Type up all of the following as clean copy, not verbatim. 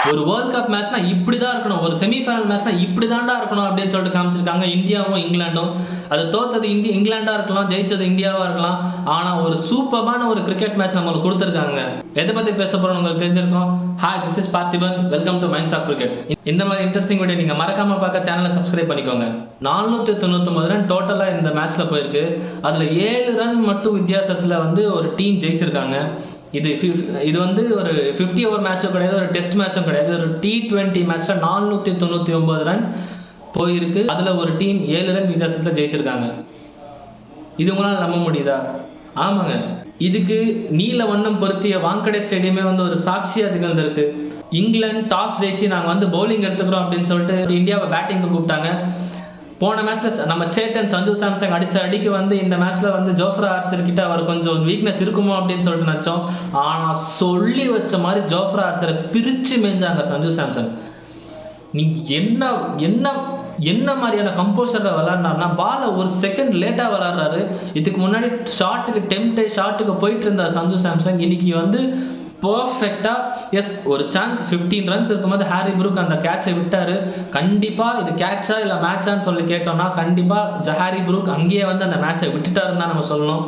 ஒரு world cup மேட்ச்னா இப்படிதான் இருக்கணும், ஒரு செமிஃபைனல் மேட்ச்னா இப்படிதான்டா இருக்கணும் அப்படின்னு சொல்லிட்டு காமிச்சிருக்காங்க இந்தியாவும் இங்கிலாண்டும். அது தோத்தது இங்கிலாண்டா இருக்கலாம், ஜெயிச்சது இந்தியாவா இருக்கலாம். ஆனா ஒரு சூப்பரான ஒரு கிரிக்கெட் மேட்ச் நம்மளுக்கு கொடுத்துருக்காங்க. எதை பத்தி பேச போறோம் உங்களுக்கு தெரிஞ்சிருக்கும். Hi, this is Parthiban, welcome to minds of cricket. இந்த மாதிரி இன்ட்ரெஸ்டிங் வீடியோ நீங்க மறக்காம பார்க்க சேனலை சப்ஸ்கிரைப் பண்ணிக்கோங்க. 499 ரன் டோட்டலா இந்த மேட்ச்ல போயிருக்கு. அதுல 7 ரன் மட்டும் வித்தியாசத்துல வந்து ஒரு டீம் ஜெயிச்சிருக்காங்க. இது வந்து ஒரு 50 ஓவர் மேட்சும் கிடையாது, ஒரு டெஸ்ட் மேட்சும் கிடையாது, ஒரு T20 மேட்ச்ல 499 ரன் போயிருக்கு. அதுல ஒரு டீம் 7 ரன் வித்தியாசத்துல ஜெயிச்சிருக்காங்க. இது உங்களால நம்ப முடியுதா? ஆமாங்க, இதுக்கு நீல வண்ணம் பொருத்திய வாங்கடே ஸ்டேடியமே வந்து ஒரு சாட்சியா திகழ்ந்திருக்கு. இங்கிலாந்து டாஸ் ஜெயிச்சு நாங்க வந்து பவுலிங் எடுத்துக்கிறோம் அப்படின்னு சொல்லிட்டு இந்தியாவை பேட்டிங்க்கு கூப்பிட்டாங்க. போன மேட்ச்ல நம்ம சேட்டன் சஞ்சு சாம்சங் அடிச்ச அடிக்கு வந்து இந்த மேட்ச்ல வந்து ஜோஃப்ரா ஆர்ச்சர் கிட்ட அவர் கொஞ்சம் வீக்னஸ் இருக்குமோ அப்படின்னு சொல்லிட்டு நினைச்சோம். ஆனா சொல்லி வச்ச மாதிரி ஜோஃப்ரா ஆர்ச்சரை பிரிச்சு மேஞ்சாங்க சஞ்சு சாம்சங். நீங்க என்ன என்ன என்ன மாதிரியான கம்போசர்ல விளையாடுனாருன்னா, பால ஒரு செகண்ட் லேட்டா விளையாடுறாரு. இதுக்கு முன்னாடி ஷாட்டுக்கு போயிட்டு இருந்தார் சஞ்சு சாம்சங். இன்னைக்கு வந்து பர்ஃபெக்டா எஸ் ஒரு சான்ஸ் 15 ரன்ஸ் இருக்கும்போது ஹாரி புரூக் அந்த கேட்சை விட்டாரு. கண்டிப்பா இது கேட்சா இல்ல மேட்சான்னு சொல்லி கேட்டோம்னா கண்டிப்பா ஹாரி புரூக் அங்கேயே வந்து அந்த மேட்சை விட்டுட்டாருன்னு தான் நம்ம சொல்லணும்.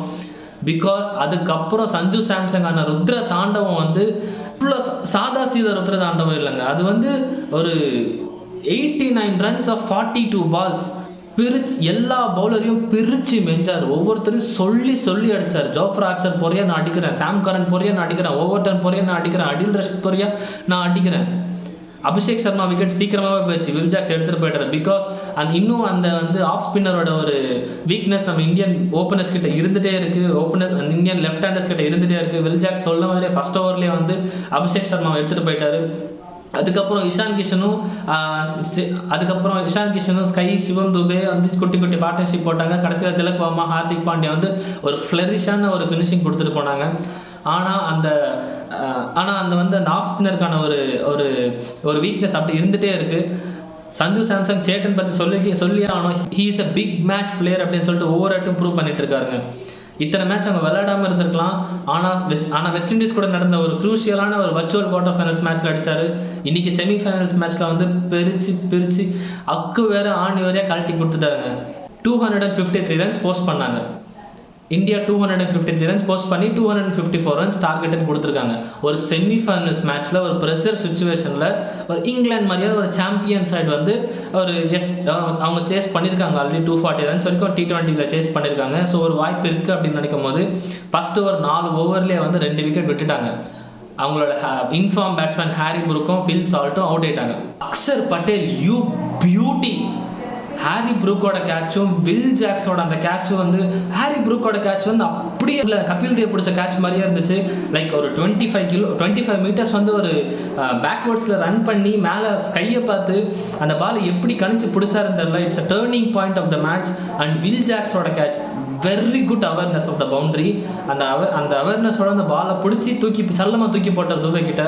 பிகாஸ் அதுக்கப்புறம் சஞ்சு சாம்சங் ஆன ருத்ர தாண்டவம் வந்து சாதா சீதா ருத்ர தாண்டவம் இல்லைங்க. அது வந்து ஒரு 89 ரன்ஸ் ஆஃப் 42 பால்ஸ் பிரிச்சு எல்லா பவுலரையும் பிரிச்சு மெஞ்சார். ஒவ்வொருத்தரையும் சொல்லி அடிச்சார். ஜோஃப்ரா ஆர்ச்சர் பொறையா நான் அடிக்கிறேன், சாம் கரன் பொறையா நான் அடிக்கிறேன், ஓவர்டன் பொறையா நான் அடிக்கிறேன், அடில் ரஷீத் பொறையா நான் அடிக்கிறேன். அபிஷேக் சர்மா விக்கெட் சீக்கிரமாவே போயிடுச்சு, வில் ஜாக்ஸ் எடுத்துட்டு போயிட்டாரு. பிகாஸ் இன்னும் அந்த வந்து ஆஃப் ஸ்பின்னரோட ஒரு வீக்னஸ் நம்ம இந்தியன் ஓப்பனர்ஸ் கிட்ட இருந்துட்டே இருக்கு. அந்த இந்தியன் லெஃப்ட் ஹேண்டர்ஸ் கிட்ட இருந்துட்டே இருக்கு. வில் ஜாக்ஸ் சொல்ல மாதிரியே ஃபர்ஸ்ட் ஓவர்லயே வந்து அபிஷேக் சர்மாவை எடுத்துட்டு போயிட்டாரு. அதுக்கப்புறம் இஷான் கிஷனும் ஸ்கை சிவம் துபே வந்து குட்டி பார்ட்னர்ஷிப் போட்டாங்க. கடைசியில் திலக் வர்மா, ஹார்திக் பாண்டியா வந்து ஒரு ஃபிளரிஷான ஒரு ஃபினிஷிங் கொடுத்துட்டு போனாங்க. ஆனால் அந்த வந்து அந்த ஆஃப் ஸ்பின்னருக்கான ஒரு ஒரு வீக்னஸ் அப்படி இருந்துகிட்டே இருக்கு. சஞ்சு சாம்சங் சேட்டன் பற்றி சொல்லி ஆகணும். He is a big match player அப்படின்னு சொல்லிட்டு ஒவ்வொரு ஆட்டும் ப்ரூவ் பண்ணிட்டு இருக்காருங்க. இத்தனை மேட்ச் அவங்க விளையாடாம இருந்திருக்கலாம். ஆனா வெஸ்ட் இண்டீஸ் கூட நடந்த ஒரு குரூஷியலான ஒரு வர்ச்சுவல் குவார்டர் ஃபைனல்ஸ் மேட்ச்ல அடிச்சாரு. இன்னைக்கு செமிஃபைனல்ஸ் மேட்ச்ல வந்து பிரிச்சு அக்கு வேற ஆணி வரையா கழட்டி கொடுத்துட்டாங்க. 253 ரன்ஸ் போஸ்ட் பண்ணாங்க. இந்தியா 253 ரன்ஸ் போஸ்ட் பண்ணி 254 ரன்ஸ் டார்கெட் கொடுத்துருக்காங்க. ஒரு செமிஃபைனல்ஸ் மேட்ச்ல ஒரு ப்ரெஷர் சுச்சுவேஷன்ல ஒரு இங்கிலாந்து மாதிரியான ஒரு சாம்பியன் சைடு வந்து ஒரு அவங்க சேஸ் பண்ணியிருக்காங்க. ஆல்ரெடி 240 ரன்ஸ் வரைக்கும் T20ல சேஸ் பண்ணியிருக்காங்க. ஸோ ஒரு வாய்ப்பு இருக்கு அப்படின்னு நினைக்கும் போது ஃபர்ஸ்ட் ஒரு 4 ஓவர்லேயே வந்து 2 விக்கெட் விட்டுட்டாங்க. அவங்களோட இன்ஃபார்ம் பேட்ஸ்மேன் ஹாரி புரூக்கும் ஃபில் சால்ட்டும் அவுட் ஆயிட்டாங்க. Axar Patel you beauty. Harry புரூக்கோட கேட்சும் வில் ஜாக்ஸோட அந்த கேட்சும் வந்து ஹாரி புரூக்கோட கேட்ச் வந்து அப்படியே இல்லை கபில் தேவ் பிடிச்ச கேட்ச் மாதிரியே இருந்துச்சு. லைக் ஒரு 25 மீட்டர்ஸ் வந்து ஒரு பேக்வேர்ட்ஸில் ரன் பண்ணி மேலே ஸ்கையை பார்த்து அந்த பால் எப்படி கணிச்சு பிடிச்சாருன்னு தெரியல. It's a turning point of the match. And Will ஜாக்ஸோட catch very good awareness of the boundary. அந்த அவேர்னஸோட அந்த பாலை பிடிச்சி சல்லமாக தூக்கி போட்டார் துபே கிட்ட.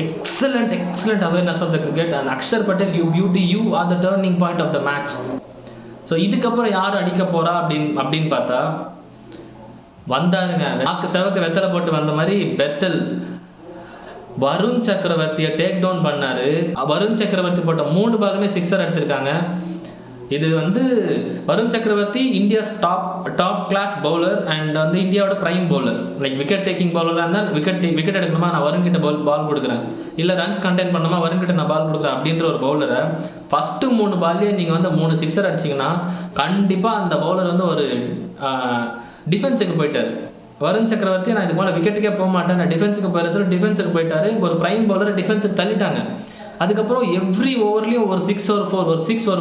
Excellent awareness of the cricket. And Axar Patel you beauty, you are the turning point of the match. So இதுக்கப்புறம் யார் அடிக்க போறா அப்படின்னு பார்த்தா வந்தாருங்க. நாக்கு செவக்கு வெத்தலை போட்டு வந்த மாதிரி பெத்தல் வருண் சக்கரவர்த்தியை டேக் டவுன் பண்ணாரு. வருண் சக்கரவர்த்தி போட்ட 3 பாலுமே 6 அடிச்சிருக்காங்க. இது வந்து Varun Chakravarthy India's top class bowler and வந்து இந்தியாவோட prime bowler. Like wicket taking பவுலராக இருந்தால் விக்கெட் எடுக்கணுமா நான் வருண் கிட்ட பால் கொடுக்குறேன், இல்லை ரன்ஸ் கண்டெயின் பண்ணணுமா வருண் கிட்ட நான் பால் கொடுக்குறேன் அப்படின்ற ஒரு பவுலரை ஃபர்ஸ்ட் 3 பால்லேயே நீங்கள் வந்து 3 6 அடிச்சிங்கன்னா கண்டிப்பாக அந்த பவுலர் வந்து ஒரு டிஃபென்ஸுக்கு போயிட்டார். வருண் சக்கரவர்த்தி நான் இதுக்கு மேலே விக்கெட்டுக்கே போக மாட்டேன், நான் டிஃபென்ஸுக்கு போயிட்டாரு. ஒரு பிரைம் பவுலரை டிஃபென்ஸுக்கு தள்ளிட்டாங்க. அதுக்கப்புறம் எவ்ரி ஓவர்லையும் ஒரு 6 ஒரு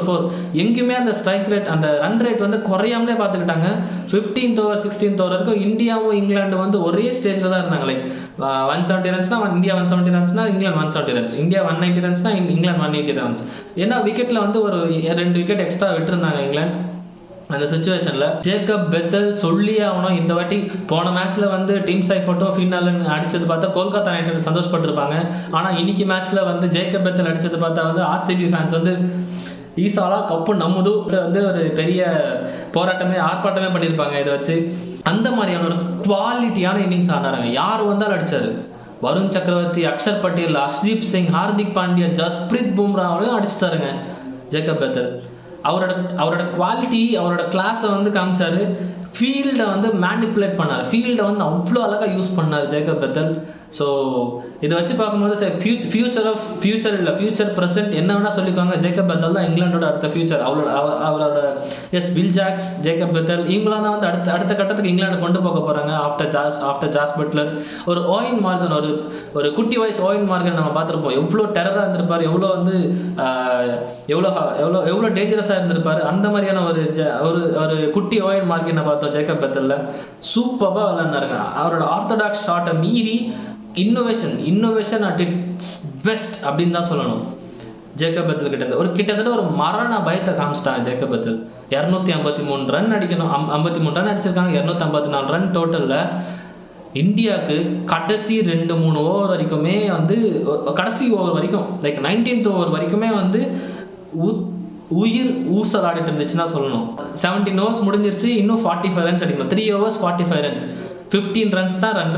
4 எங்கேயுமே அந்த ஸ்ட்ரைக் ரேட் அந்த ரன் ரேட் வந்து குறையாமலே பார்த்துக்கிட்டாங்க. 15th ஓவர் 16th ஓவர் வரைக்கும் இந்தியாவும் இங்கிலாந்து வந்து ஒரே ஸ்டேஜில் தான் இருந்தாங்க. லைக் 170 ரன்ஸ்னா இந்தியா 170 ரன்ஸ்னா இங்கிலாந்து 170 ரன்ஸ், இந்தியா 190 ரன்ஸ்னா இங்கிலாந்து 180 ரன்ஸ். ஏன்னா விக்கெட்டில் வந்து ஒரு 2 விக்கெட் எக்ஸ்ட்ரா விட்டுருந்தாங்க இங்கிலாந்து. அந்த சுச்சுவேஷன்ல ஜேக்கப் பெத்தல் சொல்லியே ஆகணும். இந்த வாட்டி போன மேட்ச்ல வந்து டீம் சைஃபோட்டோ ஃபினாலன் அடிச்சது பார்த்தா கொல்கத்தா நைட் ரைடர்ஸ் சந்தோஷப்பட்டிருப்பாங்க. ஆனா இன்னைக்கு மேட்ச்ல வந்து ஜேக்கப் பெத்தல் அடிச்சது பார்த்தா வந்து ஆர்சிபி ஃபேன்ஸ் வந்து ஈசாலா கப்பு நம்முது வந்து ஒரு பெரிய ஆர்ப்பாட்டமே பண்ணியிருப்பாங்க. இதை வச்சு அந்த மாதிரியான ஒரு குவாலிட்டியான இன்னிங்ஸ் ஆனாருங்க. யார் வந்தாலும் அடிச்சாரு. வருண் சக்கரவர்த்தி, அக்ஷர் பட்டேல், ஹர்ஷ்தீப் சிங், ஹார்திக் பாண்டியா, ஜஸ்பிரீத் பும்ராவையும் அடிச்சுட்டாருங்க ஜேக்கப் பெத்தல். அவரோட குவாலிட்டி, அவரோட கிளாஸை வந்து காமிச்சாரு. ஃபீல்டை வந்து மேனிப்புலேட் பண்ணார், ஃபீல்டை வந்து அவ்வளோ அழகாக யூஸ் பண்ணார் ஜேக்கப் பெத்தல். ஸோ இதை வச்சு பார்க்கும்போது சார் ஃபியூச்சர் ப்ரெசென்ட் என்ன வேணால் சொல்லிக்கோங்க, ஜேக்கப் பெத்தல் தான் இங்கிலாண்டோட அடுத்த ஃபியூச்சர். அவரோட வில் ஜாக்ஸ், ஜேக்கப் பெத்தல் இவங்களாம் தான் வந்து அடுத்த கட்டத்துக்கு இங்கிலாந்து கொண்டு போக போகிறாங்க. After Jos Buttler. ஒரு ஓயின் மார்கன், ஒரு குட்டி வயசு ஓயின் மார்கன் நம்ம பார்த்துருப்போம். எவ்வளோ டெரராக இருந்திருப்பார், எவ்வளோ வந்து எவ்வளோ டேஞ்சரஸாக இருந்திருப்பார். அந்த மாதிரியான ஒரு குட்டி ஓயின் மார்கனை பார்த்தோம் ஜேக்கப் பெத்தல்ல. சூப்பராக விளையாடுனாருங்க. அவரோட ஆர்த்தடாக்ஸ் ஷாட்டை மீறி இன்னோவேஷன் அட் இட்ஸ் பெஸ்ட் அப்படின்னு தான் சொல்லணும். ஜேக்கப் பெத்தல் கிட்டத்தட்ட ஒரு மரண பயத்தை காமிச்சிட்டாங்க ஜேக்கப் பெத்தல். 253 ரன் அடிக்கணும், 53 ரன் அடிச்சிருக்காங்க. 254 ரன் டோட்டலில். இந்தியாவுக்கு கடைசி 2-3 ஓவர் வரைக்குமே வந்து, கடைசி ஓவர் வரைக்கும் லைக் 19th ஓவர் வரைக்குமே வந்து உயிர் ஊசல் ஆடிட்டு இருந்துச்சுன்னா சொல்லணும். 17 ஓவர்ஸ் முடிஞ்சிருச்சு, இன்னும் 45 ரன்ஸ் அடிக்கணும். 3 overs 45 ரன்ஸ், 15 ரன்ஸ் தான் run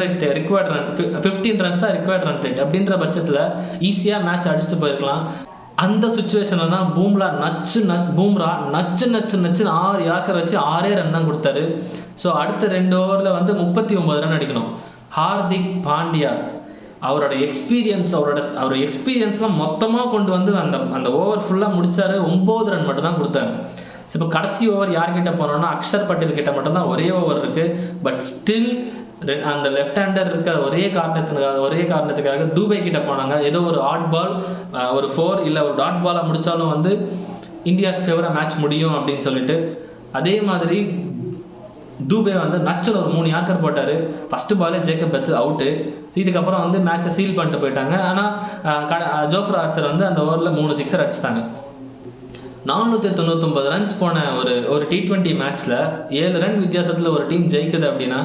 rate required run, 15 runs தான் ரிக்வயர்ட் ரன் ரேட். அப்படின்ற பட்சத்தில் ஈஸியாக மேட்ச் அடிச்சுட்டு போயிருக்கலாம். அந்த சுச்சுவேஷனில் தான் பூம்ரா நச்சு 6 யாக்கர் வச்சு 6 ரன் தான் கொடுத்தாரு. ஸோ அடுத்த 2 ஓவரில் வந்து 39 ரன் அடிக்கணும். ஹார்திக் பாண்டியா அவரோட எக்ஸ்பீரியன்ஸ்லாம் மொத்தமாக கொண்டு வந்து அந்த ஓவர் ஃபுல்லாக முடிச்சாரு. 9 ரன் மட்டும் தான் கொடுத்தாங்க. ஸோ இப்போ கடைசி ஓவர் யார்கிட்ட போனோம்னா அக்ஷர் பட்டேல் கிட்ட மட்டும்தான் ஒரே ஓவர் இருக்கு. பட் ஸ்டில் அந்த லெஃப்ட் ஹேண்டர் இருக்க ஒரே காரணத்துக்காக தூபே கிட்ட போனாங்க. ஏதோ ஒரு ஆட் பால், ஒரு 4 இல்லை ஒரு டாட் பாலாக முடிச்சாலும் வந்து இந்தியாஸ் ஃபேவராக மேட்ச் முடியும் அப்படின்னு சொல்லிட்டு. அதே மாதிரி தூபே வந்து நச்சில் ஒரு 3 யாக்கர் போட்டார். ஃபர்ஸ்ட் பாலே ஜேக்கப் பெத்தல் அவுட்டு. இதுக்கப்புறம் வந்து மேட்சை சீல் பண்ணிட்டு போயிட்டாங்க. ஆனால் ஜோஃப்ரா ஆர்ச்சர் வந்து அந்த ஓவரில் 3 சிக்ஸர் அடிச்சிட்டாங்க. 499 ரன்ஸ் போன ஒரு T20 மேட்ச்ல 7 ரன் வித்தியாசத்தில் ஒரு டீம் ஜெயிக்குது அப்படின்னா,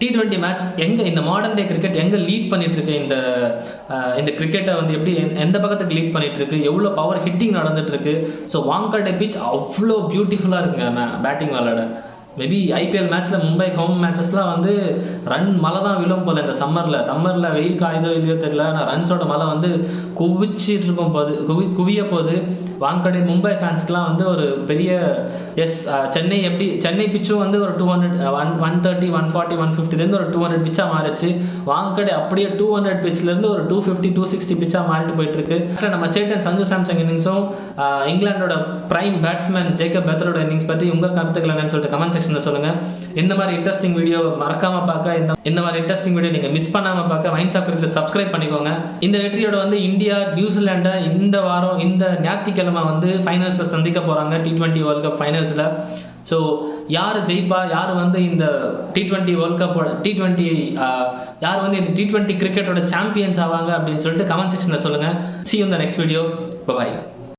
T20 மேட்ச் எங்கே, இந்த மாடர்ன் டே கிரிக்கெட் எங்கே லீட் பண்ணிட்டு இருக்கு, இந்த கிரிக்கெட்டை வந்து எப்படி எந்த பக்கத்துக்கு லீட் பண்ணிட்டு இருக்கு, எவ்வளோ பவர் ஹிட்டிங் நடந்துட்டு இருக்கு. ஸோ வாங்கடே பிச் அவ்வளோ பியூட்டிஃபுல்லாக இருக்குங்க பேட்டிங் விளையாட. மேபி ஐபிஎல் மேட்ச்சில் மும்பை ஹோம் மேட்சஸ்லாம் வந்து ரன் மழை தான் விழும் போல். இந்த சம்மரில் வெயில் காயுதோ இல்லையோ தெரியல, ஆனால் ரன்ஸோட மழை வந்து குவிச்சிட்டு இருக்கும் போது குவிய போது வாங்கடே மும்பை ஃபேன்ஸ்க்குலாம் வந்து ஒரு பெரிய சென்னை பிச்சும் வந்து ஒரு 200, 130, 140, 150 ஒரு 200 பிச்சாக மாறிடுச்சு. வாங்கடே அப்படியே 200 பிச்சிலேருந்து ஒரு 250, 260 பிச்சாக மாறிட்டு போயிட்டு இருக்கு. நம்ம சேட்டன் சஞ்சு சாம்சங் இன்னிங்ஸும் இங்கிலாண்டோட பிரைம் பேட்ஸ்மேன் ஜேக்கப் பெத்தலோட இன்னிங்ஸ் பற்றி உங்கள் கருத்துக்கள் என்னன்னு சொல்லிட்டு கமெண்ட் செக்ஷனில் சொல்லுங்க. இந்த மாதிரி இன்ட்ரெஸ்டிங் வீடியோ மறக்காம பார்க்க, இந்த மாதிரி இன்ட்ரெஸ்டிங் வீடியோ நீங்க மிஸ் பண்ணாம பார்க்க மைண்ட்ஸ் ஆஃப் கிரிக்கெட் சப்ஸ்கிரைப் பண்ணிக்கோங்க. இந்த வெற்றியோட வந்து இந்தியா நியூசிலாண்டை இந்த வாரம் இந்த ஞாயிற்றுக்கிழமை வந்து ஃபைனல்ஸை சந்திக்க போறாங்க T20 வேர்ல்ட் கப் ஃபைனல்ஸ்ல. ஸோ யார் ஜெயிப்பா, யார் வந்து இந்த T20 வேர்ல்ட் கப்போட யார் வந்து இந்த T20 கிரிக்கெட்டோட சாம்பியன்ஸ் ஆவாங்க அப்படின்னு சொல்லிட்டு கமெண்ட் செக்ஷன்ல சொல்லுங்க. See you in the next video. Bye bye.